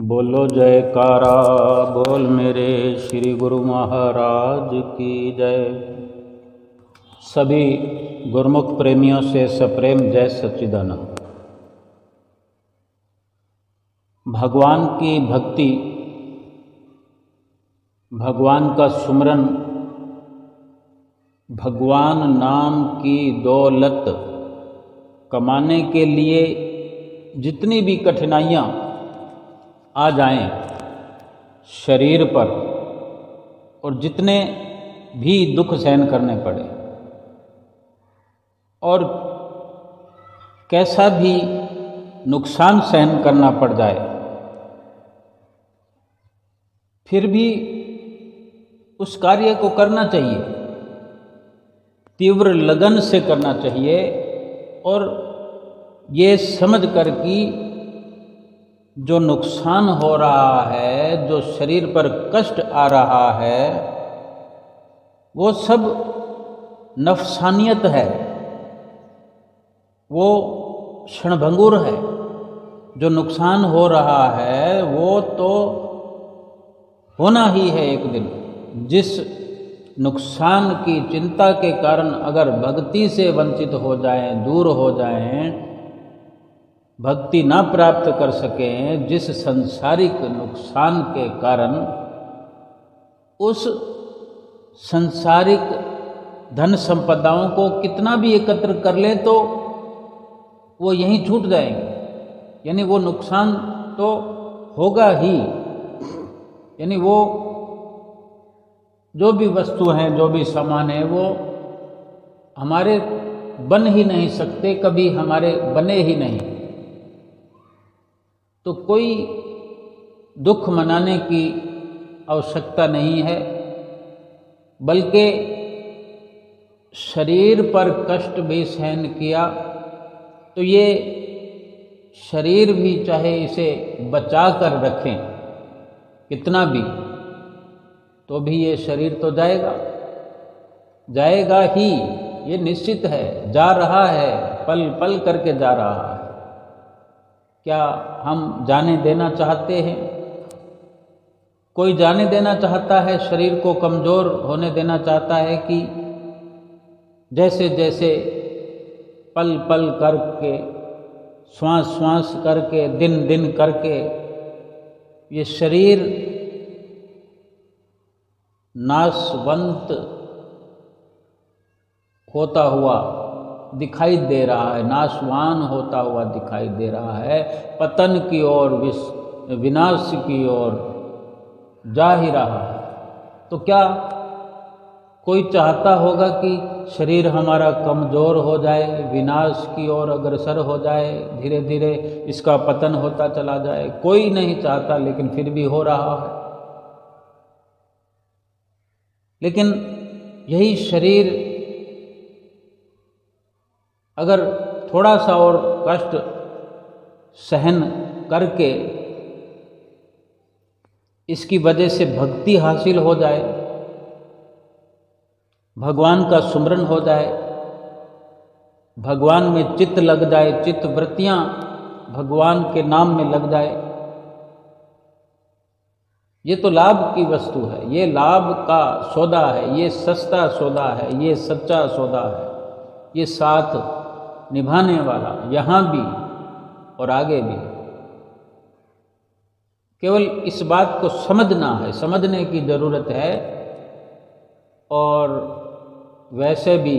बोलो जयकारा बोल मेरे श्री गुरु महाराज की जय। सभी गुरुमुख प्रेमियों से सप्रेम जय सच्चिदानंद। भगवान की भक्ति, भगवान का सुमरन, भगवान नाम की दौलत कमाने के लिए जितनी भी कठिनाइयाँ आ जाएं शरीर पर और जितने भी दुख सहन करने पड़े और कैसा भी नुकसान सहन करना पड़ जाए, फिर भी उस कार्य को करना चाहिए, तीव्र लगन से करना चाहिए और ये समझ कर कि जो नुकसान हो रहा है, जो शरीर पर कष्ट आ रहा है, वो सब नफसानियत है, वो क्षणभंगुर है। जो नुकसान हो रहा है वो तो होना ही है एक दिन। जिस नुकसान की चिंता के कारण अगर भक्ति से वंचित हो जाएं, दूर हो जाएं, भक्ति ना प्राप्त कर सकें, जिस संसारिक नुकसान के कारण उस संसारिक धन संपदाओं को कितना भी एकत्र कर ले तो वो यहीं छूट जाएंगे, यानी वो नुकसान तो होगा ही। यानी वो जो भी वस्तु हैं, जो भी सामान है, वो हमारे बन ही नहीं सकते, कभी हमारे बने ही नहीं। तो कोई दुख मनाने की आवश्यकता नहीं है, बल्कि शरीर पर कष्ट भी सहन किया तो ये शरीर भी चाहे इसे बचा कर रखें कितना भी, तो भी ये शरीर तो जाएगा ही, ये निश्चित है, जा रहा है, पल पल करके जा रहा है। क्या हम जाने देना चाहते हैं? कोई जाने देना चाहता है, शरीर को कमज़ोर होने देना चाहता है कि जैसे जैसे पल पल करके, श्वास श्वास करके, दिन दिन करके ये शरीर नाशवंत होता हुआ दिखाई दे रहा है, नाशवान होता हुआ दिखाई दे रहा है, पतन की ओर, विनाश की ओर जा ही रहा है। तो क्या कोई चाहता होगा कि शरीर हमारा कमज़ोर हो जाए, विनाश की ओर अग्रसर हो जाए, धीरे धीरे इसका पतन होता चला जाए? कोई नहीं चाहता, लेकिन फिर भी हो रहा है। लेकिन यही शरीर अगर थोड़ा सा और कष्ट सहन करके इसकी वजह से भक्ति हासिल हो जाए, भगवान का सुमरन हो जाए, भगवान में चित्त लग जाए, चित्त वृत्तियां भगवान के नाम में लग जाए, ये तो लाभ की वस्तु है, ये लाभ का सौदा है, ये सस्ता सौदा है, ये सच्चा सौदा है, ये साथ निभाने वाला, यहाँ भी और आगे भी। केवल इस बात को समझना है, समझने की ज़रूरत है। और वैसे भी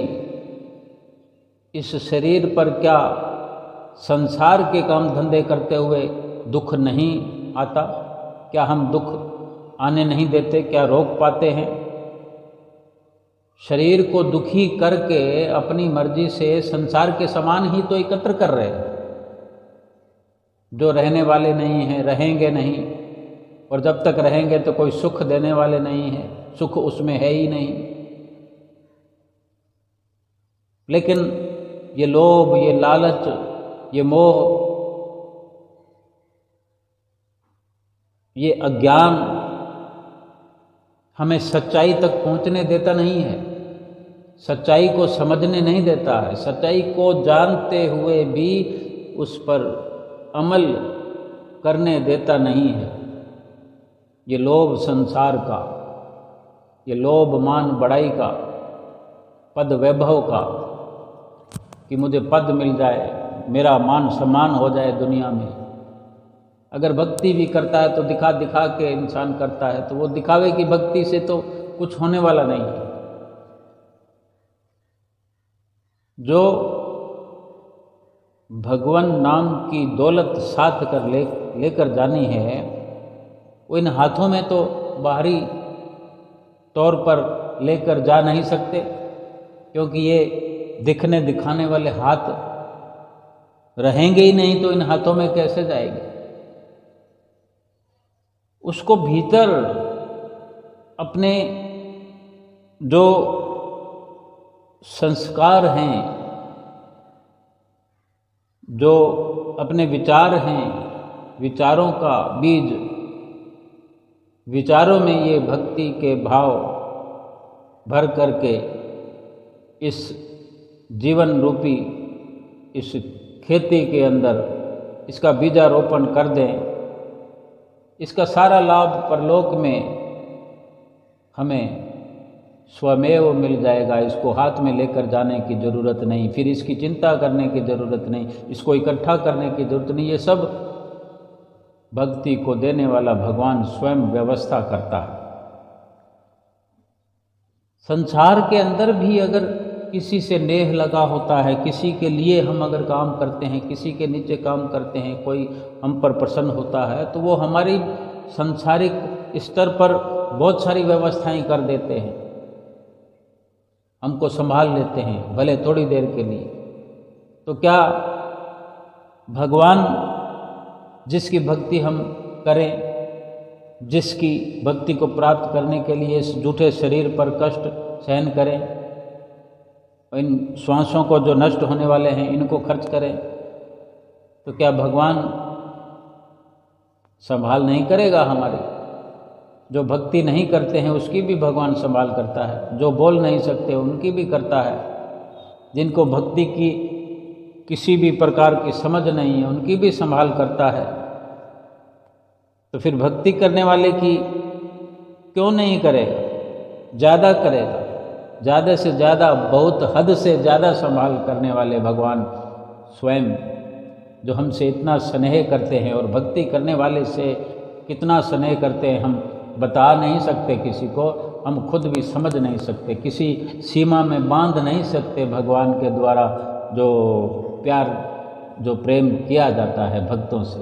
इस शरीर पर क्या संसार के काम धंधे करते हुए दुख नहीं आता? क्या हम दुख आने नहीं देते? क्या रोक पाते हैं? शरीर को दुखी करके अपनी मर्जी से संसार के सामान ही तो एकत्र कर रहे हैं, जो रहने वाले नहीं हैं, रहेंगे नहीं, और जब तक रहेंगे तो कोई सुख देने वाले नहीं है, सुख उसमें है ही नहीं। लेकिन ये लोभ, ये लालच, ये मोह, ये अज्ञान हमें सच्चाई तक पहुंचने देता नहीं है, सच्चाई को समझने नहीं देता है, सच्चाई को जानते हुए भी उस पर अमल करने देता नहीं है। ये लोभ संसार का, ये लोभ मान बड़ाई का, पद वैभव का, कि मुझे पद मिल जाए, मेरा मान सम्मान हो जाए दुनिया में। अगर भक्ति भी करता है तो दिखा दिखा के इंसान करता है, तो वो दिखावे की भक्ति से तो कुछ होने वाला नहीं है। जो भगवान नाम की दौलत साथ कर लेकर जानी है, वो इन हाथों में तो बाहरी तौर पर लेकर जा नहीं सकते, क्योंकि ये दिखने दिखाने वाले हाथ रहेंगे ही नहीं, तो इन हाथों में कैसे जाएंगे। उसको भीतर अपने जो संस्कार हैं, जो अपने विचार हैं, विचारों का बीज, विचारों में ये भक्ति के भाव भर करके इस जीवन रूपी इस खेती के अंदर इसका बीजारोपण कर दें, इसका सारा लाभ परलोक में हमें स्वमेव मिल जाएगा। इसको हाथ में लेकर जाने की ज़रूरत नहीं, फिर इसकी चिंता करने की ज़रूरत नहीं, इसको इकट्ठा करने की ज़रूरत नहीं। ये सब भक्ति को देने वाला भगवान स्वयं व्यवस्था करता है। संसार के अंदर भी अगर किसी से नेह लगा होता है, किसी के लिए हम अगर काम करते हैं, किसी के नीचे काम करते हैं, कोई हम पर प्रसन्न होता है, तो वो हमारी सांसारिक स्तर पर बहुत सारी व्यवस्थाएं कर देते हैं, हमको संभाल लेते हैं, भले थोड़ी देर के लिए। तो क्या भगवान जिसकी भक्ति हम करें, जिसकी भक्ति को प्राप्त करने के लिए इस झूठे शरीर पर कष्ट सहन करें, इन श्वासों को जो नष्ट होने वाले हैं इनको खर्च करें, तो क्या भगवान संभाल नहीं करेगा हमारी? जो भक्ति नहीं करते हैं उसकी भी भगवान संभाल करता है, जो बोल नहीं सकते उनकी भी करता है, जिनको भक्ति की किसी भी प्रकार की समझ नहीं है उनकी भी संभाल करता है। तो फिर भक्ति करने वाले की क्यों नहीं करेगा? ज़्यादा करेगा, ज़्यादा से ज़्यादा, बहुत हद से ज़्यादा संभाल करने वाले भगवान स्वयं, जो हमसे इतना स्नेह करते हैं। और भक्ति करने वाले से कितना स्नेह करते हैं हम बता नहीं सकते किसी को, हम खुद भी समझ नहीं सकते, किसी सीमा में बांध नहीं सकते। भगवान के द्वारा जो प्यार, जो प्रेम किया जाता है भक्तों से,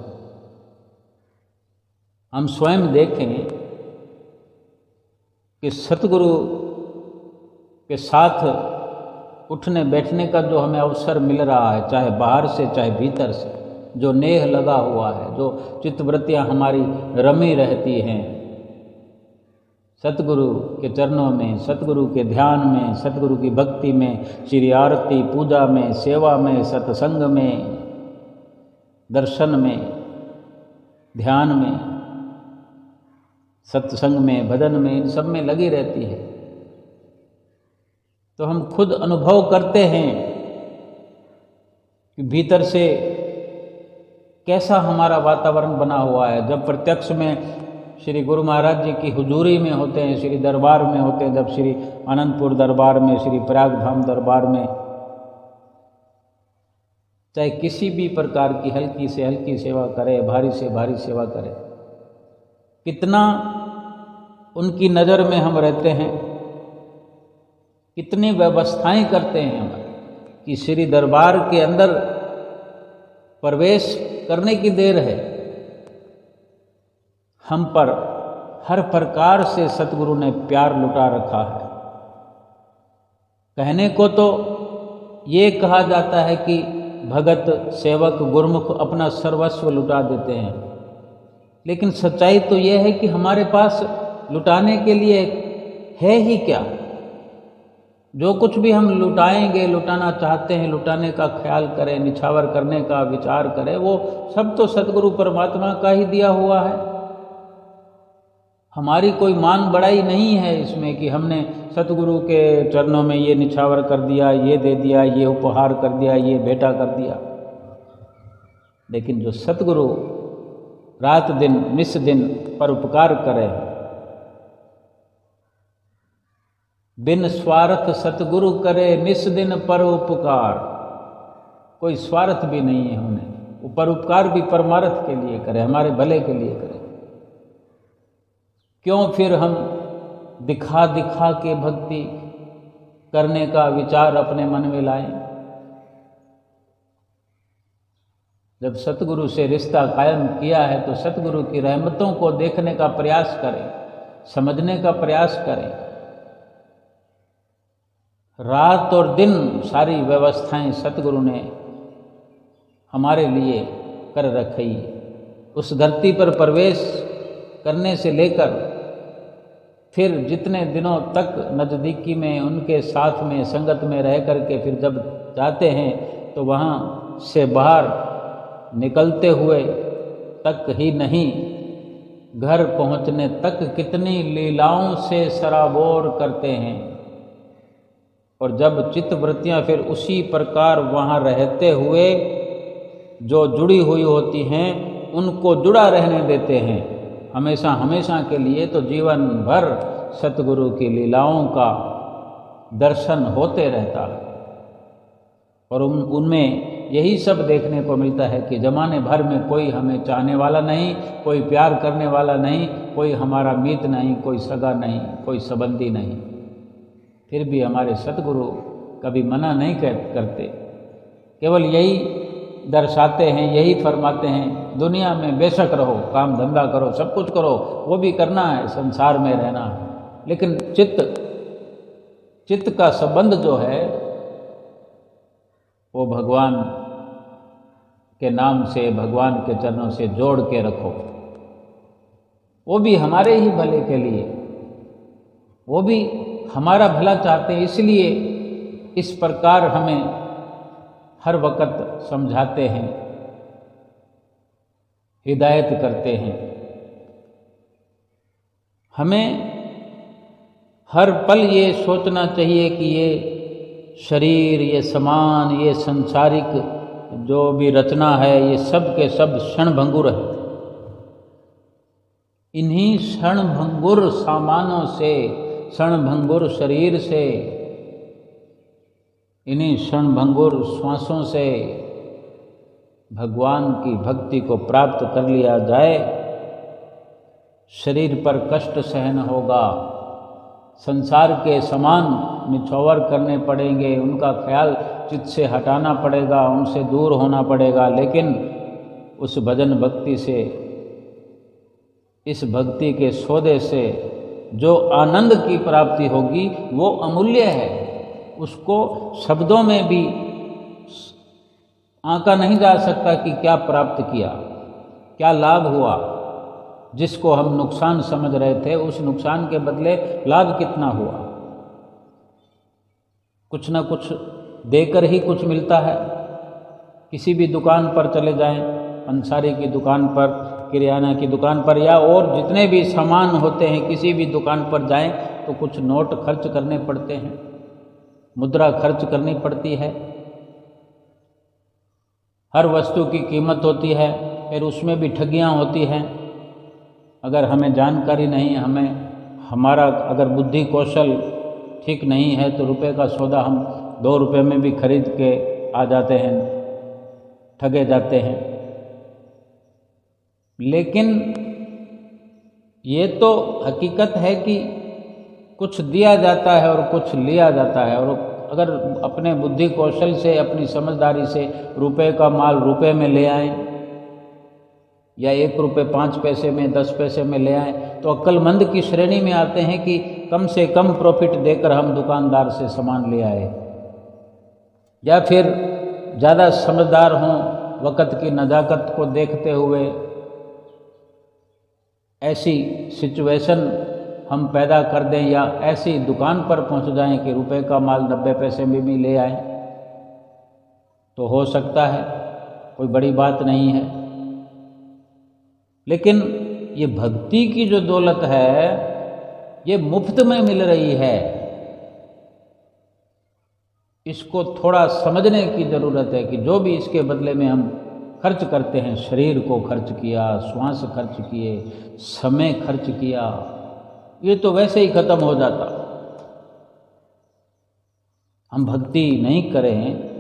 हम स्वयं देखें कि सतगुरु के साथ उठने बैठने का जो हमें अवसर मिल रहा है, चाहे बाहर से चाहे भीतर से, जो नेह लगा हुआ है, जो चित्तवृत्तियाँ हमारी रमी रहती हैं सतगुरु के चरणों में, सतगुरु के ध्यान में, सतगुरु की भक्ति में, श्री आरती पूजा में, सेवा में, सत्संग में, दर्शन में, ध्यान में, सत्संग में, भजन में, इन सब में लगी रहती है। तो हम खुद अनुभव करते हैं कि भीतर से कैसा हमारा वातावरण बना हुआ है। जब प्रत्यक्ष में श्री गुरु महाराज जी की हुजूरी में होते हैं, श्री दरबार में होते हैं, जब श्री आनंदपुर दरबार में, श्री प्रयाग धाम दरबार में, चाहे किसी भी प्रकार की हल्की से हल्की सेवा करे, भारी से भारी सेवा करे, कितना उनकी नज़र में हम रहते हैं, कितनी व्यवस्थाएं करते हैं हमारे कि श्री दरबार के अंदर प्रवेश करने की देर है, हम पर हर प्रकार से सतगुरु ने प्यार लुटा रखा है। कहने को तो ये कहा जाता है कि भगत सेवक गुरमुख अपना सर्वस्व लुटा देते हैं, लेकिन सच्चाई तो ये है कि हमारे पास लुटाने के लिए है ही क्या। जो कुछ भी हम लुटाएंगे, लुटाना चाहते हैं, लुटाने का ख्याल करें, निछावर करने का विचार करें, वो सब तो सतगुरु परमात्मा का ही दिया हुआ है। हमारी कोई मान बढ़ाई नहीं है इसमें कि हमने सतगुरु के चरणों में ये निछावर कर दिया, ये दे दिया, ये उपहार कर दिया, ये भेंटा कर दिया। लेकिन जो सतगुरु रात दिन निस दिन परोपकार करे। बिन स्वार्थ सतगुरु करे निस दिन परोपकार। कोई स्वार्थ भी नहीं है उन्हें, वो परोपकार भी परमार्थ के लिए करे, हमारे भले के लिए करे। क्यों फिर हम दिखा दिखा के भक्ति करने का विचार अपने मन में लाएं? जब सतगुरु से रिश्ता कायम किया है तो सतगुरु की रहमतों को देखने का प्रयास करें, समझने का प्रयास करें। रात और दिन सारी व्यवस्थाएं सतगुरु ने हमारे लिए कर रखी। उस धरती पर प्रवेश करने से लेकर फिर जितने दिनों तक नज़दीकी में उनके साथ में संगत में रह करके फिर जब जाते हैं तो वहाँ से बाहर निकलते हुए तक ही नहीं, घर पहुँचने तक कितनी लीलाओं से सराबोर करते हैं। और जब चित्तवृत्तियाँ फिर उसी प्रकार वहाँ रहते हुए जो जुड़ी हुई होती हैं उनको जुड़ा रहने देते हैं हमेशा हमेशा के लिए, तो जीवन भर सतगुरु की लीलाओं का दर्शन होते रहता है। और उनमें यही सब देखने को मिलता है कि ज़माने भर में कोई हमें चाहने वाला नहीं, कोई प्यार करने वाला नहीं, कोई हमारा मीत नहीं, कोई सगा नहीं, कोई संबंधी नहीं। फिर भी हमारे सतगुरु कभी मना नहीं करते, केवल यही दर्शाते हैं, यही फरमाते हैं, दुनिया में बेशक रहो, काम धंधा करो, सब कुछ करो, वो भी करना है, संसार में रहना है, लेकिन चित्त का संबंध जो है वो भगवान के नाम से, भगवान के चरणों से जोड़ के रखो। वो भी हमारे ही भले के लिए, वो भी हमारा भला चाहते हैं, इसलिए इस प्रकार हमें हर वक्त समझाते हैं, हिदायत करते हैं। हमें हर पल ये सोचना चाहिए कि ये शरीर, ये सामान, ये संसारिक जो भी रचना है, ये सब के सब क्षणभंगुर है। इन्हीं क्षणभंगुर सामानों से, क्षणभंगुर शरीर से, इन्हीं क्षणभंगुर श्वासों से भगवान की भक्ति को प्राप्त कर लिया जाए, शरीर पर कष्ट सहन होगा, संसार के समान निछोवर करने पड़ेंगे, उनका ख्याल चित्त से हटाना पड़ेगा, उनसे दूर होना पड़ेगा, लेकिन उस भजन भक्ति से, इस भक्ति के सौदे से जो आनंद की प्राप्ति होगी वो अमूल्य है। उसको शब्दों में भी आंका नहीं जा सकता कि क्या प्राप्त किया, क्या लाभ हुआ। जिसको हम नुकसान समझ रहे थे, उस नुकसान के बदले लाभ कितना हुआ। कुछ ना कुछ देकर ही कुछ मिलता है। किसी भी दुकान पर चले जाएं, पंसारी की दुकान पर, किराना की दुकान पर, या और जितने भी सामान होते हैं, किसी भी दुकान पर जाएं तो कुछ नोट खर्च करने पड़ते हैं, मुद्रा खर्च करनी पड़ती है। हर वस्तु की कीमत होती है, फिर उसमें भी ठगियां होती हैं। अगर हमें जानकारी नहीं, हमारा अगर बुद्धि कौशल ठीक नहीं है तो रुपए का सौदा हम 2 रुपए में भी खरीद के आ जाते हैं, ठगे जाते हैं। लेकिन ये तो हकीकत है कि कुछ दिया जाता है और कुछ लिया जाता है। और अगर अपने बुद्धि कौशल से, अपनी समझदारी से रुपए का माल रुपए में ले आएं, या 1 रुपये 5 पैसे में, 10 पैसे में ले आएं, तो अक्लमंद की श्रेणी में आते हैं कि कम से कम प्रॉफिट देकर हम दुकानदार से सामान ले आए। या फिर ज़्यादा समझदार हों, वक़्त की नज़ाकत को देखते हुए ऐसी सिचुएशन हम पैदा कर दें, या ऐसी दुकान पर पहुंच जाएं कि रुपए का माल 90 पैसे में भी ले आएं, तो हो सकता है, कोई बड़ी बात नहीं है। लेकिन ये भक्ति की जो दौलत है, ये मुफ्त में मिल रही है। इसको थोड़ा समझने की ज़रूरत है कि जो भी इसके बदले में हम खर्च करते हैं, शरीर को खर्च किया, श्वास खर्च किए, समय खर्च किया, ये तो वैसे ही खत्म हो जाता। हम भक्ति नहीं करें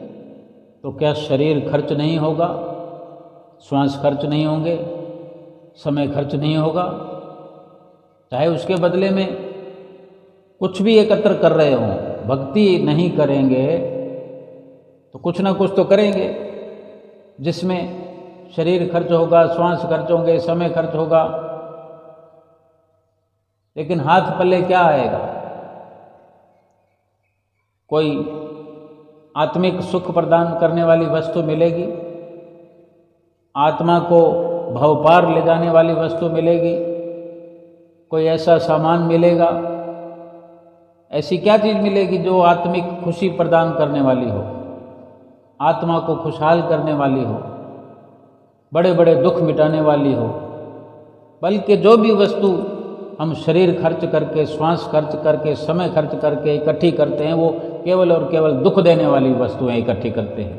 तो क्या शरीर खर्च नहीं होगा, श्वास खर्च नहीं होंगे, समय खर्च नहीं होगा? चाहे उसके बदले में कुछ भी एकत्र कर रहे हों, भक्ति नहीं करेंगे तो कुछ ना कुछ तो करेंगे जिसमें शरीर खर्च होगा, श्वास खर्च होंगे, समय खर्च होगा, लेकिन हाथ पल्ले क्या आएगा? कोई आत्मिक सुख प्रदान करने वाली वस्तु मिलेगी, आत्मा को भवपार ले जाने वाली वस्तु मिलेगी, कोई ऐसा सामान मिलेगा, ऐसी क्या चीज़ मिलेगी जो आत्मिक खुशी प्रदान करने वाली हो, आत्मा को खुशहाल करने वाली हो, बड़े बड़े दुख मिटाने वाली हो? बल्कि जो भी वस्तु हम शरीर खर्च करके, श्वास खर्च करके, समय खर्च करके इकट्ठी करते हैं, वो केवल और केवल दुख देने वाली वस्तुएं इकट्ठी करते हैं।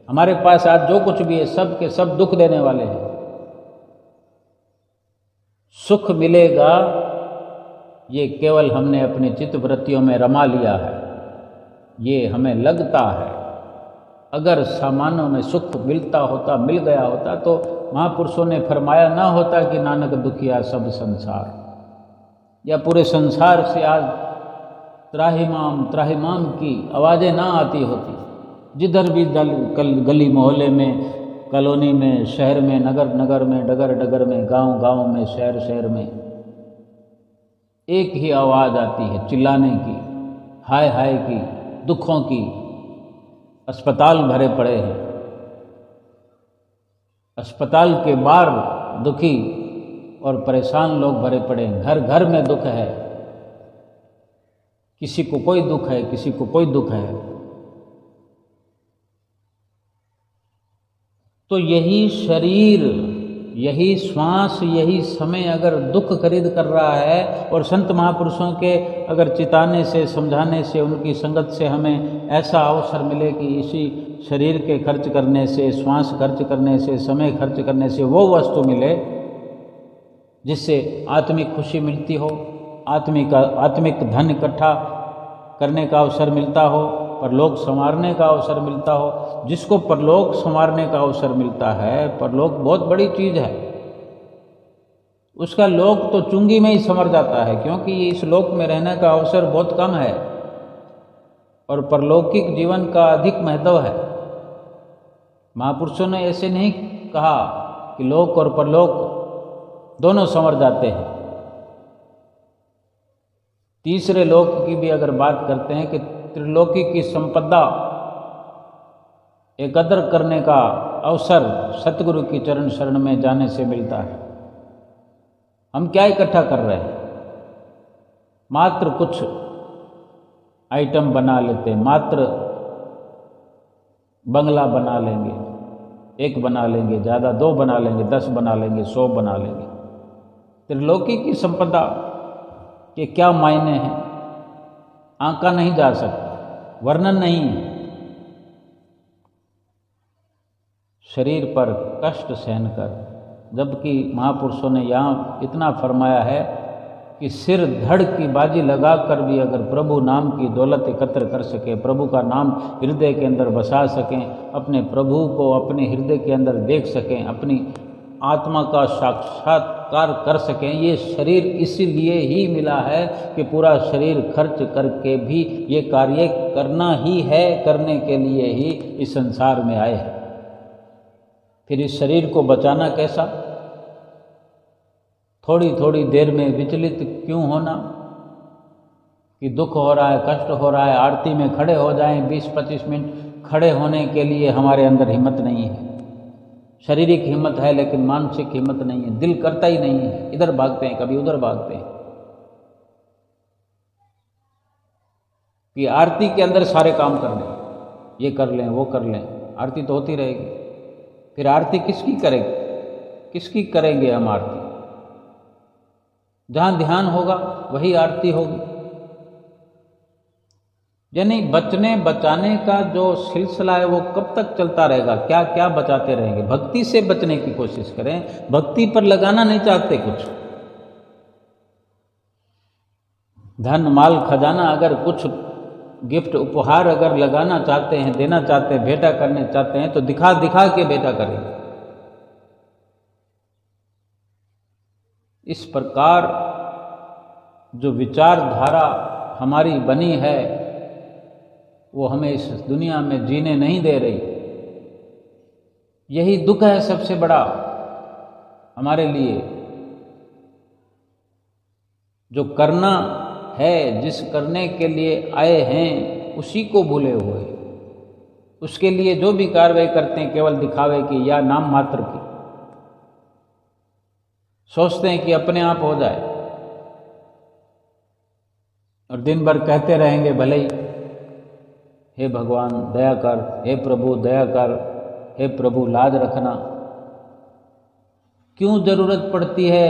हमारे पास आज जो कुछ भी है सब के सब दुख देने वाले हैं। सुख मिलेगा ये केवल हमने अपनी चित्त वृत्तियों में रमा लिया है, ये हमें लगता है। अगर सामानों में सुख मिलता होता, मिल गया होता तो महापुरुषों ने फरमाया ना होता कि नानक दुखिया सब संसार, या पूरे संसार से आज त्राहिमाम त्राहिमाम की आवाज़ें ना आती होती। जिधर भी गली मोहल्ले में, कॉलोनी में, शहर में, नगर नगर में, डगर डगर में, गांव गांव में, शहर शहर में एक ही आवाज़ आती है चिल्लाने की, हाय हाय की, दुखों की। अस्पताल भरे पड़े हैं, अस्पताल के बाहर दुखी और परेशान लोग भरे पड़े हैं, घर घर में दुख है, किसी को कोई दुख है, किसी को कोई दुख है। तो यही शरीर, यही श्वास, यही समय अगर दुख खरीद कर रहा है, और संत महापुरुषों के अगर चिताने से, समझाने से, उनकी संगत से हमें ऐसा अवसर मिले कि इसी शरीर के खर्च करने से, श्वास खर्च करने से, समय खर्च करने से वो वस्तु मिले जिससे आत्मिक खुशी मिलती हो, आत्मिक धन इकट्ठा करने का अवसर मिलता हो, परलोक संवारने का अवसर मिलता हो। जिसको परलोक संवारने का अवसर मिलता है, परलोक बहुत बड़ी चीज़ है, उसका लोक तो चुंगी में ही संवर जाता है, क्योंकि इस लोक में रहने का अवसर बहुत कम है और परलौकिक जीवन का अधिक महत्व है। महापुरुषों ने ऐसे नहीं कहा कि लोक और परलोक दोनों संवर जाते हैं। तीसरे लोक की भी अगर बात करते हैं कि त्रिलोकी की संपदा एकत्र करने का अवसर सतगुरु की चरण शरण में जाने से मिलता है। हम क्या इकट्ठा कर रहे हैं? मात्र कुछ आइटम बना लेते हैं, मात्र बंगला बना लेंगे, एक बना लेंगे, ज़्यादा 2 बना लेंगे, 10 बना लेंगे, 100 बना लेंगे। त्रिलोकी की संपदा के क्या मायने हैं, आंका नहीं जा सकता, वर्णन नहीं है। शरीर पर कष्ट सहन कर, जबकि महापुरुषों ने यहाँ इतना फरमाया है कि सिर धड़ की बाजी लगाकर भी अगर प्रभु नाम की दौलत एकत्र कर सके, प्रभु का नाम हृदय के अंदर बसा सकें, अपने प्रभु को अपने हृदय के अंदर देख सकें, अपनी आत्मा का साक्षात्कार कर सकें, ये शरीर इसीलिए ही मिला है कि पूरा शरीर खर्च करके भी ये कार्य करना ही है, करने के लिए ही इस संसार में आए हैं। फिर इस शरीर को बचाना कैसा? थोड़ी थोड़ी देर में विचलित क्यों होना कि दुख हो रहा है, कष्ट हो रहा है, आरती में खड़े हो जाएं, 20-25 मिनट खड़े होने के लिए हमारे अंदर हिम्मत नहीं है। शारीरिक हिम्मत है लेकिन मानसिक हिम्मत नहीं है, दिल करता ही नहीं है, इधर भागते हैं, कभी उधर भागते हैं। कि आरती के अंदर सारे काम कर लें, ये कर लें, वो कर लें, आरती तो होती रहेगी। फिर आरती किसकी करेंगे? किसकी करेंगे हम आरती? जहाँ ध्यान होगा वही आरती होगी। यानी बचने बचाने का जो सिलसिला है वो कब तक चलता रहेगा, क्या क्या बचाते रहेंगे। भक्ति से बचने की कोशिश करें, भक्ति पर लगाना नहीं चाहते कुछ। धन माल खजाना अगर कुछ गिफ्ट उपहार अगर लगाना चाहते हैं, देना चाहते हैं, भेंटा करने चाहते हैं, तो दिखा दिखा के भेंटा करेंगे। इस प्रकार जो विचारधारा हमारी बनी है वो हमें इस दुनिया में जीने नहीं दे रही। यही दुख है सबसे बड़ा हमारे लिए। जो करना है, जिस करने के लिए आए हैं उसी को भूले हुए, उसके लिए जो भी कार्रवाई करते हैं केवल दिखावे की या नाम मात्र की। सोचते हैं कि अपने आप हो जाए और दिन भर कहते रहेंगे भले ही, हे भगवान दया कर, हे प्रभु दया कर, हे प्रभु लाज रखना। क्यों जरूरत पड़ती है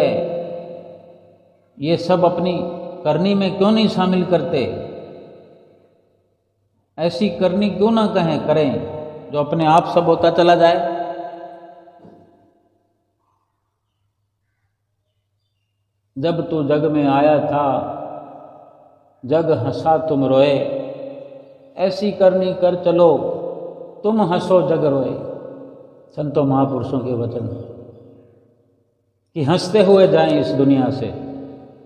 ये सब अपनी करनी में क्यों नहीं शामिल करते? ऐसी करनी क्यों ना करें जो अपने आप सब होता चला जाए। जब तू जग में आया था जग हंसा तुम रोए, ऐसी करनी कर चलो तुम हंसो जग रोए। संतों महापुरुषों के वचन कि हंसते हुए जाएं इस दुनिया से।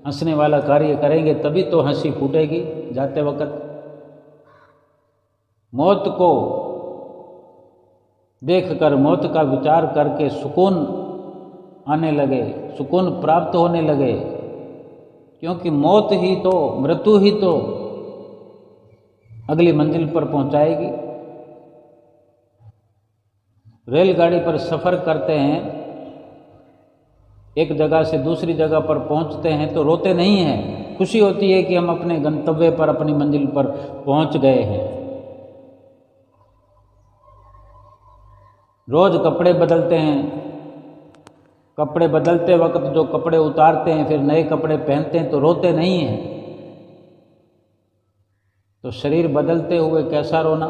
हंसने वाला कार्य करेंगे तभी तो हंसी फूटेगी जाते वक्त। मौत को देखकर, मौत का विचार करके सुकून आने लगे, सुकून प्राप्त होने लगे। क्योंकि मौत ही तो, मृत्यु ही तो अगली मंजिल पर पहुंचाएगी। रेलगाड़ी पर सफ़र करते हैं, एक जगह से दूसरी जगह पर पहुंचते हैं तो रोते नहीं हैं, खुशी होती है कि हम अपने गंतव्य पर, अपनी मंजिल पर पहुंच गए हैं। रोज कपड़े बदलते हैं, कपड़े बदलते वक्त जो कपड़े उतारते हैं फिर नए कपड़े पहनते हैं तो रोते नहीं हैं। तो शरीर बदलते हुए कैसा रोना।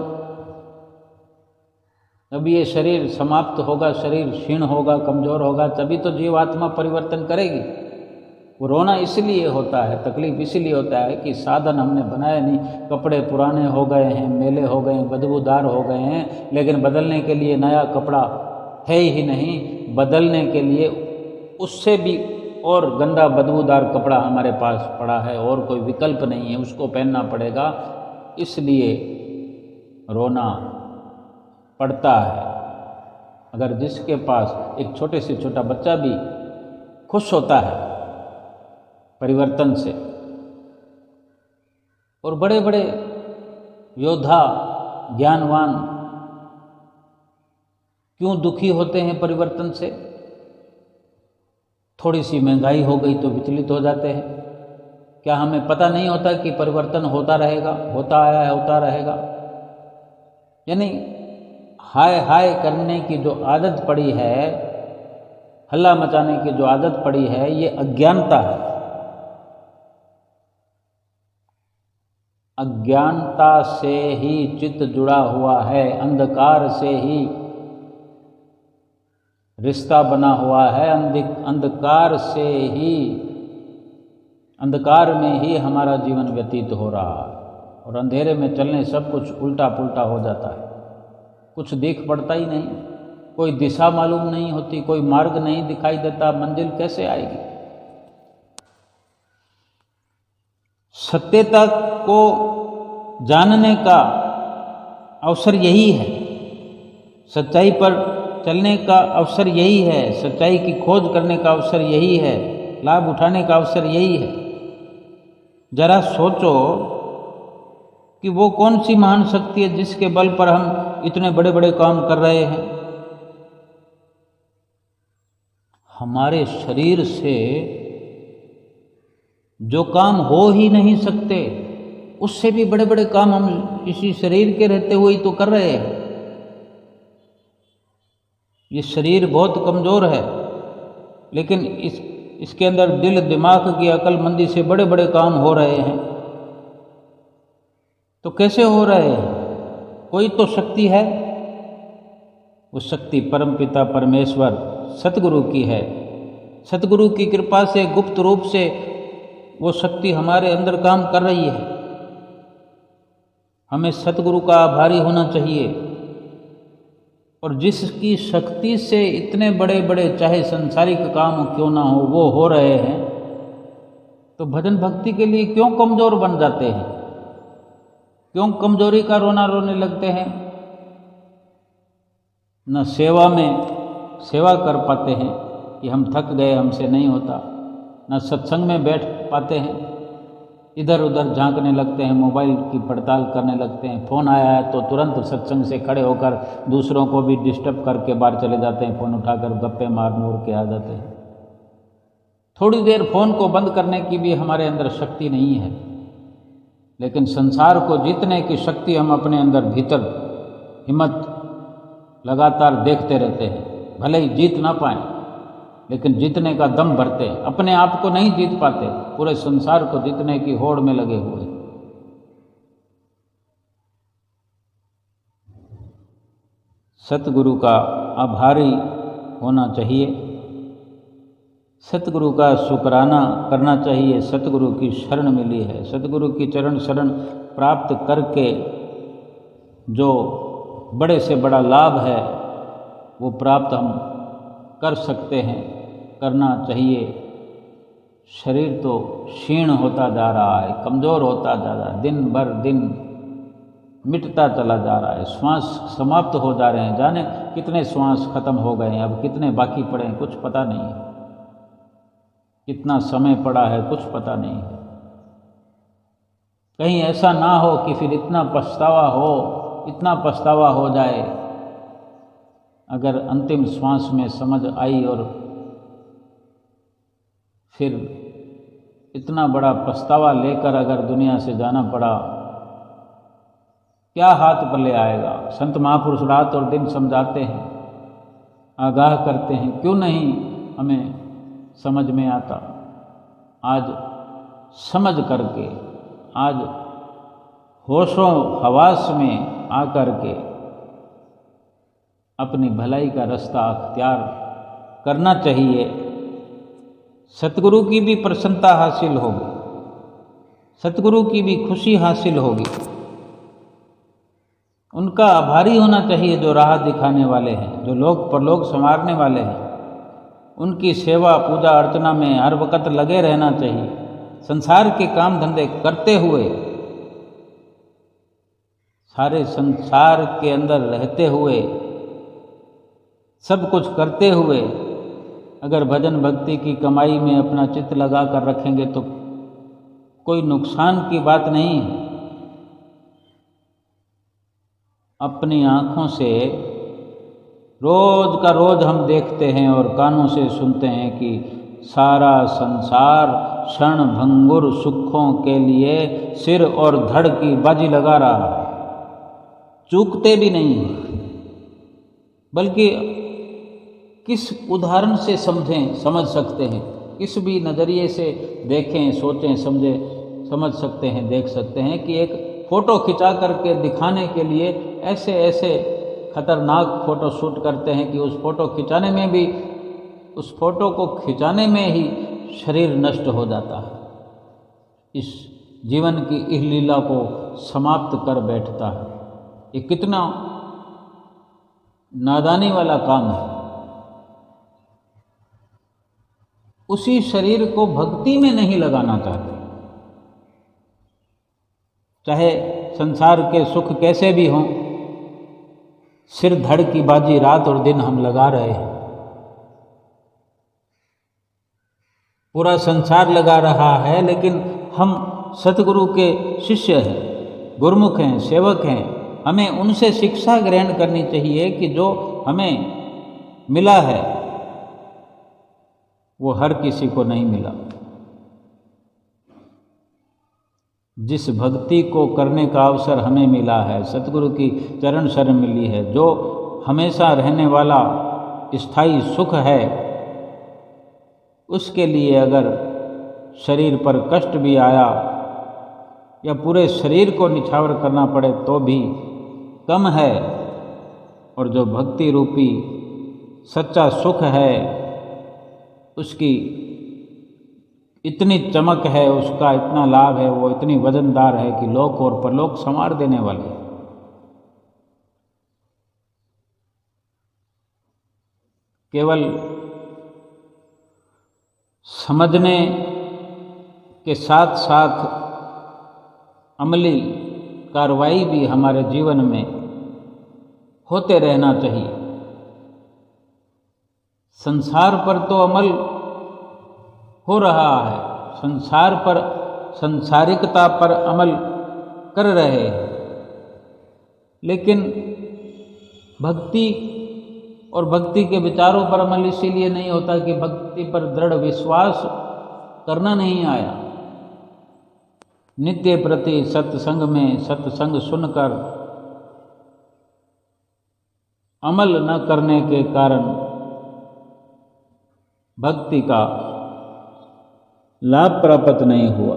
जब ये शरीर समाप्त होगा, शरीर क्षीण होगा, कमज़ोर होगा, तभी तो जीवात्मा परिवर्तन करेगी। वो रोना इसलिए होता है, तकलीफ इसलिए होता है कि साधन हमने बनाया नहीं, कपड़े पुराने हो गए हैं, मैले हो गए हैं, बदबूदार हो गए हैं, लेकिन बदलने के लिए नया कपड़ा है ही नहीं। बदलने के लिए उससे भी और गंदा बदबूदार कपड़ा हमारे पास पड़ा है और कोई विकल्प नहीं है, उसको पहनना पड़ेगा। इसलिए रोना पड़ता है। अगर जिसके पास एक छोटे से छोटा बच्चा भी खुश होता है परिवर्तन से, और बड़े बड़े योद्धा ज्ञानवान क्यों दुखी होते हैं परिवर्तन से? थोड़ी सी महंगाई हो गई तो विचलित हो जाते हैं। क्या हमें पता नहीं होता कि परिवर्तन होता रहेगा, होता आया है, होता रहेगा? यानी हाय हाय करने की जो आदत पड़ी है, हल्ला मचाने की जो आदत पड़ी है, ये अज्ञानता है। अज्ञानता से ही चित्त जुड़ा हुआ है, अंधकार से ही रिश्ता बना हुआ है, अंधकार से ही, अंधकार में ही हमारा जीवन व्यतीत हो रहा है। और अंधेरे में चलने सब कुछ उल्टा पुल्टा हो जाता है, कुछ दिख पड़ता ही नहीं, कोई दिशा मालूम नहीं होती, कोई मार्ग नहीं दिखाई देता, मंजिल कैसे आएगी? सत्यता को जानने का अवसर यही है, सच्चाई पर चलने का अवसर यही है, सच्चाई की खोज करने का अवसर यही है, लाभ उठाने का अवसर यही है। जरा सोचो कि वो कौन सी महान शक्ति है जिसके बल पर हम इतने बड़े बड़े काम कर रहे हैं। हमारे शरीर से जो काम हो ही नहीं सकते, उससे भी बड़े बड़े काम हम इसी शरीर के रहते हुए ही तो कर रहे हैं। ये शरीर बहुत कमज़ोर है, लेकिन इसके अंदर दिल दिमाग की अक्लमंदी से बड़े बड़े काम हो रहे हैं। तो कैसे हो रहे हैं? कोई तो शक्ति है। वो शक्ति परमपिता परमेश्वर सतगुरु की है। सतगुरु की कृपा से गुप्त रूप से वो शक्ति हमारे अंदर काम कर रही है। हमें सतगुरु का आभारी होना चाहिए। और जिसकी शक्ति से इतने बड़े बड़े चाहे संसारिक काम क्यों ना हो वो हो रहे हैं, तो भजन भक्ति के लिए क्यों कमज़ोर बन जाते हैं? क्यों कमजोरी का रोना रोने लगते हैं? न सेवा में सेवा कर पाते हैं कि हम थक गए, हमसे नहीं होता। न सत्संग में बैठ पाते हैं, इधर उधर झांकने लगते हैं, मोबाइल की पड़ताल करने लगते हैं। फ़ोन आया है तो तुरंत सत्संग से खड़े होकर दूसरों को भी डिस्टर्ब करके बाहर चले जाते हैं, फ़ोन उठाकर गप्पे मार मोर के आ जाते हैं। थोड़ी देर फ़ोन को बंद करने की भी हमारे अंदर शक्ति नहीं है। लेकिन संसार को जीतने की शक्ति हम अपने अंदर भीतर हिम्मत लगातार देखते रहते हैं। भले ही जीत ना पाएं, लेकिन जीतने का दम भरते हैं। अपने आप को नहीं जीत पाते, पूरे संसार को जीतने की होड़ में लगे हुए। सतगुरु का आभारी होना चाहिए, सतगुरु का शुक्राना करना चाहिए। सतगुरु की शरण मिली है, सतगुरु की चरण शरण प्राप्त करके जो बड़े से बड़ा लाभ है वो प्राप्त हम कर सकते हैं, करना चाहिए। शरीर तो क्षीण होता जा रहा है, कमज़ोर होता जा रहा है, दिन भर दिन मिटता चला जा रहा है। श्वास समाप्त हो जा रहे हैं, जाने कितने श्वास खत्म हो गए हैं, अब कितने बाकी पड़े हैं कुछ पता नहीं है। कितना समय पड़ा है कुछ पता नहीं है। कहीं ऐसा ना हो कि फिर इतना पछतावा हो जाए अगर अंतिम श्वास में समझ आई और फिर इतना बड़ा पछतावा लेकर अगर दुनिया से जाना पड़ा, क्या हाथ पल्ले आएगा। संत महापुरुष रात और दिन समझाते हैं, आगाह करते हैं, क्यों नहीं हमें समझ में आता। आज समझ करके, आज होशों हवास में आकर के अपनी भलाई का रास्ता अख्तियार करना चाहिए। सतगुरु की भी प्रसन्नता हासिल होगी, सतगुरु की भी खुशी हासिल होगी। उनका आभारी होना चाहिए जो राह दिखाने वाले हैं, जो लोक परलोक संवारने वाले हैं। उनकी सेवा पूजा अर्चना में हर वक्त लगे रहना चाहिए। संसार के काम धंधे करते हुए, सारे संसार के अंदर रहते हुए, सब कुछ करते हुए अगर भजन भक्ति की कमाई में अपना चित्त लगा कर रखेंगे तो कोई नुकसान की बात नहीं है। अपनी आँखों से रोज का रोज हम देखते हैं और कानों से सुनते हैं कि सारा संसार क्षण भंगुर सुखों के लिए सिर और धड़ की बाजी लगा रहा है, चूकते भी नहीं। बल्कि किस उदाहरण से समझ सकते हैं, किस भी नज़रिए से देखें, सोचें, समझ सकते हैं, देख सकते हैं कि एक फ़ोटो खिंचा करके दिखाने के लिए ऐसे ऐसे खतरनाक फ़ोटो शूट करते हैं कि उस फ़ोटो खिंचाने में भी, उस फ़ोटो को खिंचाने में ही शरीर नष्ट हो जाता है, इस जीवन की इस लीला को समाप्त कर बैठता है। ये कितना नादानी वाला काम है। उसी शरीर को भक्ति में नहीं लगाना चाहते, चाहे संसार के सुख कैसे भी हों, सिर धड़ की बाजी रात और दिन हम लगा रहे हैं। पूरा संसार लगा रहा है, लेकिन हम सतगुरु के शिष्य हैं, गुरुमुख हैं, सेवक हैं। हमें उनसे शिक्षा ग्रहण करनी चाहिए कि जो हमें मिला है वो हर किसी को नहीं मिला। जिस भक्ति को करने का अवसर हमें मिला है, सतगुरु की चरण शरण मिली है, जो हमेशा रहने वाला स्थायी सुख है, उसके लिए अगर शरीर पर कष्ट भी आया या पूरे शरीर को निछावर करना पड़े तो भी कम है। और जो भक्ति रूपी सच्चा सुख है उसकी इतनी चमक है, उसका इतना लाभ है, वो इतनी वजनदार है कि लोक और परलोक संवार देने वाली है। केवल समझने के साथ साथ अमली कार्रवाई भी हमारे जीवन में होते रहना चाहिए। संसार पर तो अमल हो रहा है, संसार पर संसारिकता पर अमल कर रहे हैं, लेकिन भक्ति और भक्ति के विचारों पर अमल इसीलिए नहीं होता कि भक्ति पर दृढ़ विश्वास करना नहीं आया। नित्य प्रति सत्संग में सत्संग सुनकर अमल न करने के कारण भक्ति का लाभ प्राप्त नहीं हुआ।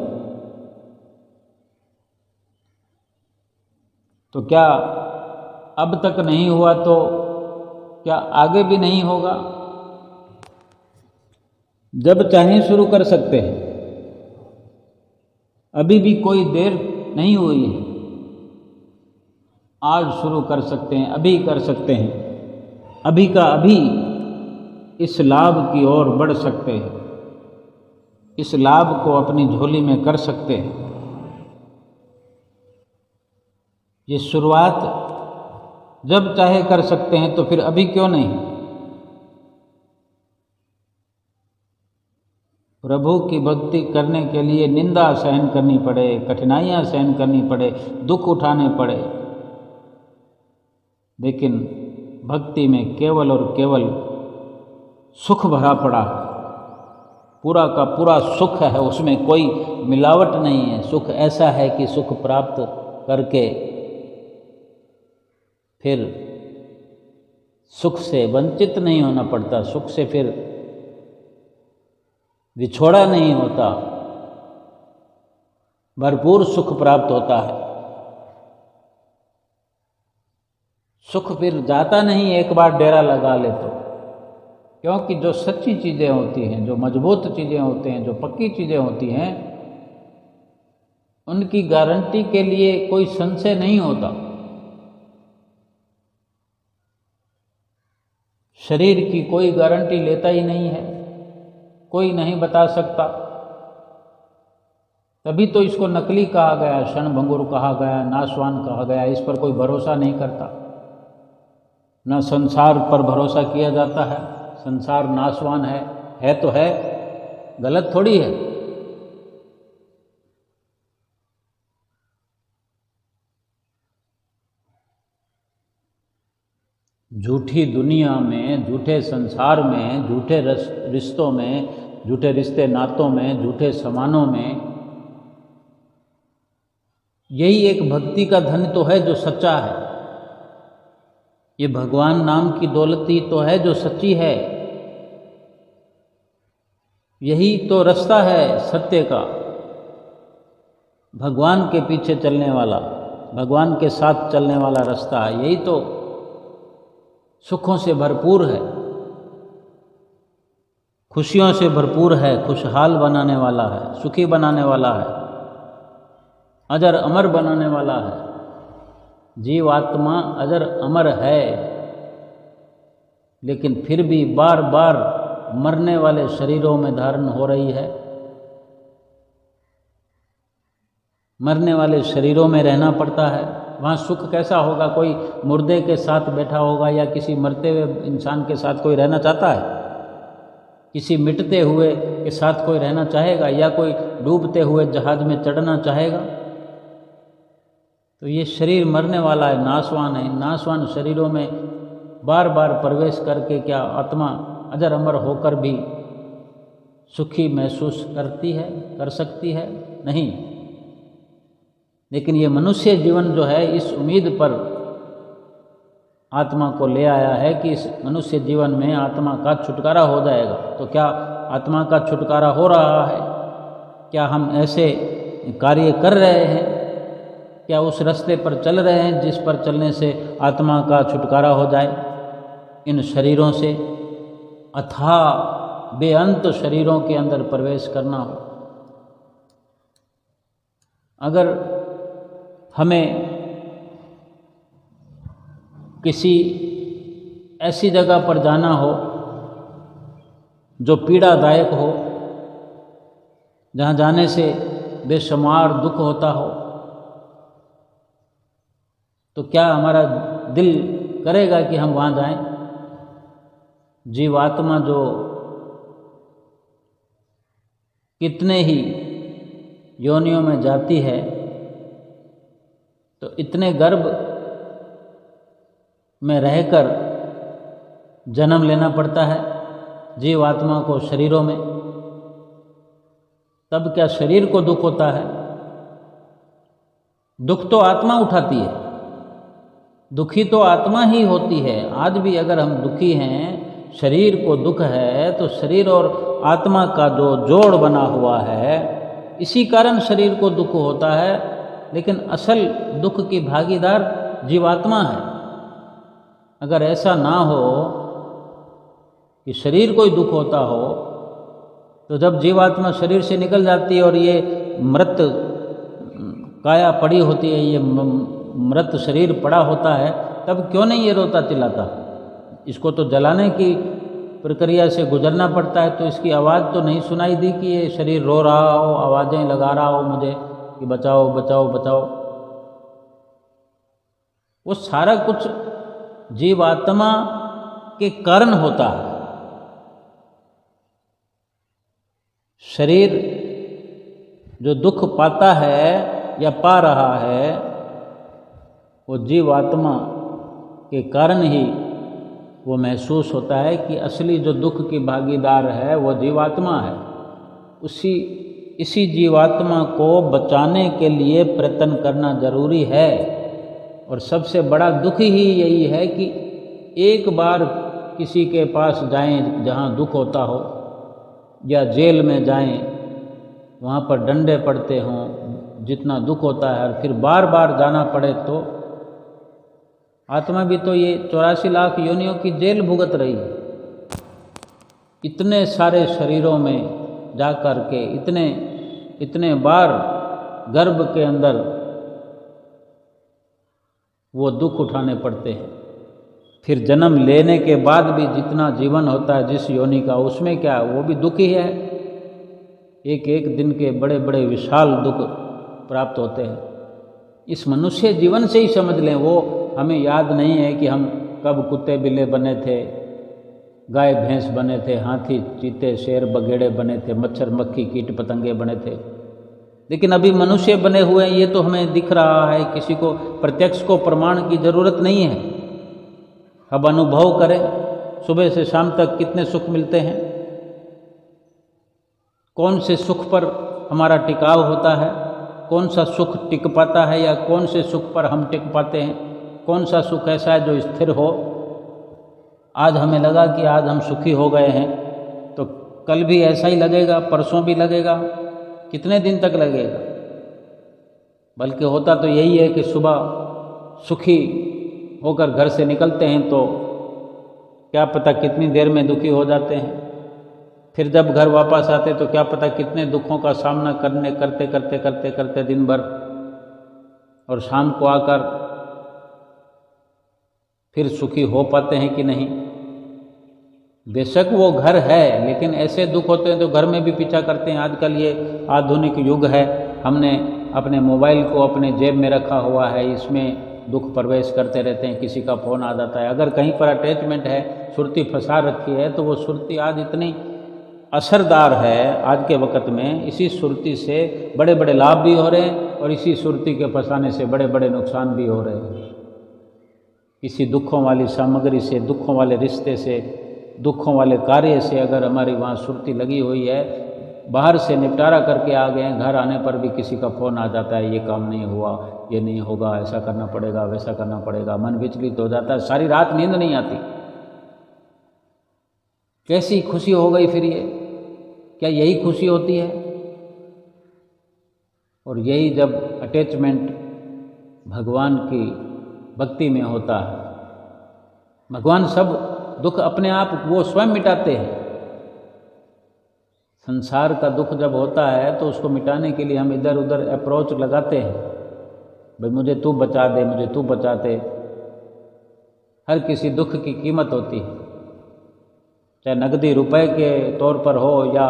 तो क्या अब तक नहीं हुआ तो क्या आगे भी नहीं होगा? जब चाहें शुरू कर सकते हैं, अभी भी कोई देर नहीं हुई है। आज शुरू कर सकते हैं, अभी कर सकते हैं, अभी का अभी इस लाभ की ओर बढ़ सकते हैं, इस लाभ को अपनी झोली में कर सकते हैं। ये शुरुआत जब चाहे कर सकते हैं, तो फिर अभी क्यों नहीं? प्रभु की भक्ति करने के लिए निंदा सहन करनी पड़े, कठिनाइयां सहन करनी पड़े, दुख उठाने पड़े, लेकिन भक्ति में केवल और केवल सुख भरा पड़ा है। पूरा का पूरा सुख है, उसमें कोई मिलावट नहीं है। सुख ऐसा है कि सुख प्राप्त करके फिर सुख से वंचित नहीं होना पड़ता, सुख से फिर विछोड़ा नहीं होता, भरपूर सुख प्राप्त होता है। सुख फिर जाता नहीं एक बार डेरा लगा ले तो, क्योंकि जो सच्ची चीज़ें होती हैं, जो मजबूत चीज़ें होती हैं, जो पक्की चीज़ें होती हैं, उनकी गारंटी के लिए कोई संशय नहीं होता। शरीर की कोई गारंटी लेता ही नहीं है, कोई नहीं बता सकता। तभी तो इसको नकली कहा गया, क्षणभंगुर कहा गया, नाशवान कहा गया। इस पर कोई भरोसा नहीं करता, न संसार पर भरोसा किया जाता है। संसार नाशवान है तो है, गलत थोड़ी है। झूठी दुनिया में, झूठे संसार में, झूठे रिश्तों में, झूठे रिश्ते नातों में, झूठे समानों में, यही एक भक्ति का धन तो है जो सच्चा है। ये भगवान नाम की दौलती तो है जो सच्ची है। यही तो रास्ता है सत्य का, भगवान के पीछे चलने वाला, भगवान के साथ चलने वाला रास्ता। यही तो सुखों से भरपूर है, खुशियों से भरपूर है, खुशहाल बनाने वाला है, सुखी बनाने वाला है, अजर अमर बनाने वाला है। जीवात्मा अजर अमर है, लेकिन फिर भी बार बार मरने वाले शरीरों में धारण हो रही है। मरने वाले शरीरों में रहना पड़ता है। वहाँ सुख कैसा होगा? कोई मुर्दे के साथ बैठा होगा या किसी मरते हुए इंसान के साथ कोई रहना चाहता है? किसी मिटते हुए के साथ कोई रहना चाहेगा? या कोई डूबते हुए जहाज में चढ़ना चाहेगा? तो ये शरीर मरने वाला है, नाशवान है। नाशवान शरीरों में बार बार प्रवेश करके क्या आत्मा अजर अमर होकर भी सुखी महसूस करती है, कर सकती है? नहीं। लेकिन ये मनुष्य जीवन जो है, इस उम्मीद पर आत्मा को ले आया है कि इस मनुष्य जीवन में आत्मा का छुटकारा हो जाएगा। तो क्या आत्मा का छुटकारा हो रहा है? क्या हम ऐसे कार्य कर रहे हैं? क्या उस रास्ते पर चल रहे हैं जिस पर चलने से आत्मा का छुटकारा हो जाए इन शरीरों से, अथाह बेअंत शरीरों के अंदर प्रवेश करना हो। अगर हमें किसी ऐसी जगह पर जाना हो जो पीड़ादायक हो, जहाँ जाने से बेशुमार दुख होता हो, तो क्या हमारा दिल करेगा कि हम वहाँ जाएं? जीवात्मा जो कितने ही योनियों में जाती है, तो इतने गर्भ में रहकर जन्म लेना पड़ता है जीवात्मा को शरीरों में, तब क्या शरीर को दुख होता है? दुख तो आत्मा उठाती है, दुखी तो आत्मा ही होती है। आज भी अगर हम दुखी हैं, शरीर को दुख है, तो शरीर और आत्मा का जो जोड़ बना हुआ है, इसी कारण शरीर को दुख होता है। लेकिन असल दुख की भागीदार जीवात्मा है। अगर ऐसा ना हो कि शरीर को ही दुख होता हो, तो जब जीवात्मा शरीर से निकल जाती है और ये मृत काया पड़ी होती है, ये मृत शरीर पड़ा होता है, तब क्यों नहीं ये रोता चिल्लाता? इसको तो जलाने की प्रक्रिया से गुजरना पड़ता है, तो इसकी आवाज़ तो नहीं सुनाई दी कि ये शरीर रो रहा हो, आवाज़ें लगा रहा हो मुझे कि बचाओ बचाओ बचाओ। वो सारा कुछ जीवात्मा के कारण होता है। शरीर जो दुख पाता है या पा रहा है, वो जीवात्मा के कारण ही वो महसूस होता है कि असली जो दुख की भागीदार है वो जीवात्मा है। इसी जीवात्मा को बचाने के लिए प्रयत्न करना जरूरी है। और सबसे बड़ा दुख ही यही है कि एक बार किसी के पास जाएं जहाँ दुख होता हो, या जेल में जाएं वहाँ पर डंडे पड़ते हों, जितना दुख होता है, और फिर बार बार जाना पड़े, तो आत्मा भी तो ये 84 लाख योनियों की जेल भुगत रही है। इतने सारे शरीरों में जा कर के इतने बार गर्भ के अंदर वो दुख उठाने पड़ते हैं। फिर जन्म लेने के बाद भी जितना जीवन होता है जिस योनि का, उसमें क्या वो भी दुख ही है। एक एक दिन के बड़े बड़े विशाल दुख प्राप्त होते हैं। इस मनुष्य जीवन से ही समझ लें, वो हमें याद नहीं है कि हम कब कुत्ते बिल्ले बने थे, गाय भैंस बने थे, हाथी चीते शेर बगेड़े बने थे, मच्छर मक्खी कीट पतंगे बने थे। लेकिन अभी मनुष्य बने हुए हैं, ये तो हमें दिख रहा है। किसी को प्रत्यक्ष को प्रमाण की जरूरत नहीं है। अब अनुभव करें, सुबह से शाम तक कितने सुख मिलते हैं, कौन से सुख पर हमारा टिकाव होता है, कौन सा सुख टिक पाता है, या कौन से सुख पर हम टिक पाते हैं, कौन सा सुख ऐसा है जो स्थिर हो। आज हमें लगा कि आज हम सुखी हो गए हैं, तो कल भी ऐसा ही लगेगा, परसों भी लगेगा, कितने दिन तक लगेगा? बल्कि होता तो यही है कि सुबह सुखी होकर घर से निकलते हैं तो क्या पता कितनी देर में दुखी हो जाते हैं। फिर जब घर वापस आते तो क्या पता कितने दुखों का सामना करते दिन भर, और शाम को आकर फिर सुखी हो पाते हैं कि नहीं। बेशक वो घर है, लेकिन ऐसे दुख होते हैं तो घर में भी पीछा करते हैं। आजकल ये आधुनिक युग है, हमने अपने मोबाइल को अपने जेब में रखा हुआ है, इसमें दुख प्रवेश करते रहते हैं। किसी का फ़ोन आ जाता है, अगर कहीं पर अटैचमेंट है, सुरती फंसा रखी है, तो वो सुरती आज इतनी असरदार है आज के वक्त में। इसी सुरती से बड़े बड़े लाभ भी हो रहे हैं, और इसी सुरती के फंसाने से बड़े बड़े नुकसान भी हो रहे हैं। किसी दुखों वाली सामग्री से, दुखों वाले रिश्ते से, दुखों वाले कार्य से अगर हमारी वहाँ सुरती लगी हुई है, बाहर से निपटारा करके आ गए, घर आने पर भी किसी का फ़ोन आ जाता है, ये काम नहीं हुआ, ये नहीं होगा, ऐसा करना पड़ेगा, वैसा करना पड़ेगा। मन विचलित हो जाता है, सारी रात नींद नहीं आती। कैसी खुशी हो गई फिर ये? क्या यही खुशी होती है? और यही जब अटैचमेंट भगवान की भक्ति में होता है। भगवान सब दुख अपने आप वो स्वयं मिटाते हैं। संसार का दुख जब होता है तो उसको मिटाने के लिए हम इधर उधर अप्रोच लगाते हैं, भाई मुझे तू बचा दे, मुझे तू बचा दे। हर किसी दुख की कीमत होती है, चाहे नकदी रुपए के तौर पर हो या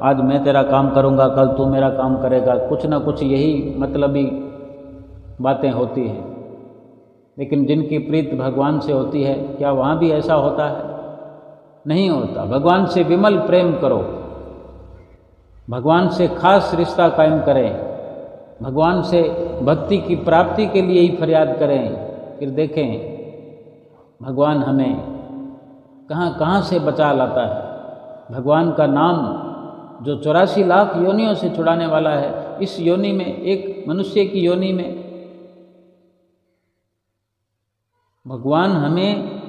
आज मैं तेरा काम करूँगा कल तू मेरा काम करेगा, कुछ ना कुछ यही मतलबी बातें होती हैं। लेकिन जिनकी प्रीत भगवान से होती है, क्या वहाँ भी ऐसा होता है? नहीं होता। भगवान से विमल प्रेम करो, भगवान से खास रिश्ता कायम करें, भगवान से भक्ति की प्राप्ति के लिए ही फरियाद करें। फिर देखें भगवान हमें कहाँ कहाँ से बचा लाता है। भगवान का नाम जो 84 लाख योनियों से छुड़ाने वाला है, इस योनि में, एक मनुष्य की योनि में भगवान हमें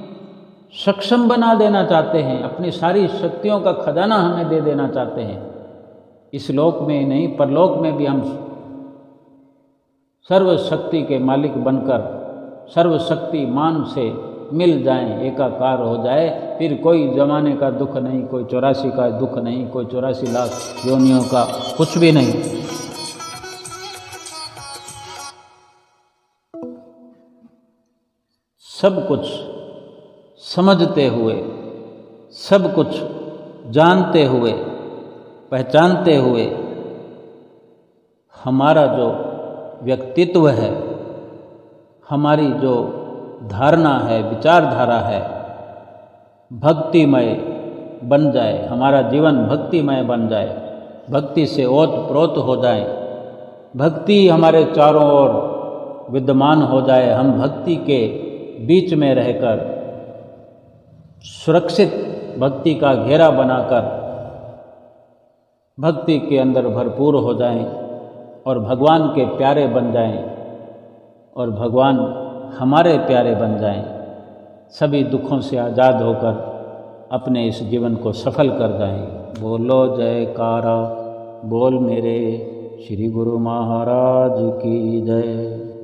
सक्षम बना देना चाहते हैं, अपनी सारी शक्तियों का खजाना हमें दे देना चाहते हैं। इस लोक में नहीं, परलोक में भी हम सर्वशक्ति के मालिक बनकर सर्वशक्तिमान से मिल जाएं, एकाकार हो जाए। फिर कोई जमाने का दुख नहीं, कोई 84 का दुख नहीं, कोई 84 लाख योनियों का कुछ भी नहीं। सब कुछ समझते हुए, सब कुछ जानते हुए, पहचानते हुए हमारा जो व्यक्तित्व है, हमारी जो धारणा है, विचारधारा है, भक्तिमय बन जाए, हमारा जीवन भक्तिमय बन जाए, भक्ति से ओत-प्रोत हो जाए, भक्ति हमारे चारों ओर विद्यमान हो जाए। हम भक्ति के बीच में रहकर सुरक्षित भक्ति का घेरा बनाकर भक्ति के अंदर भरपूर हो जाएं और भगवान के प्यारे बन जाएं और भगवान हमारे प्यारे बन जाएं। सभी दुखों से आज़ाद होकर अपने इस जीवन को सफल कर जाएं। बोलो जयकारा बोल मेरे श्री गुरु महाराज की जय।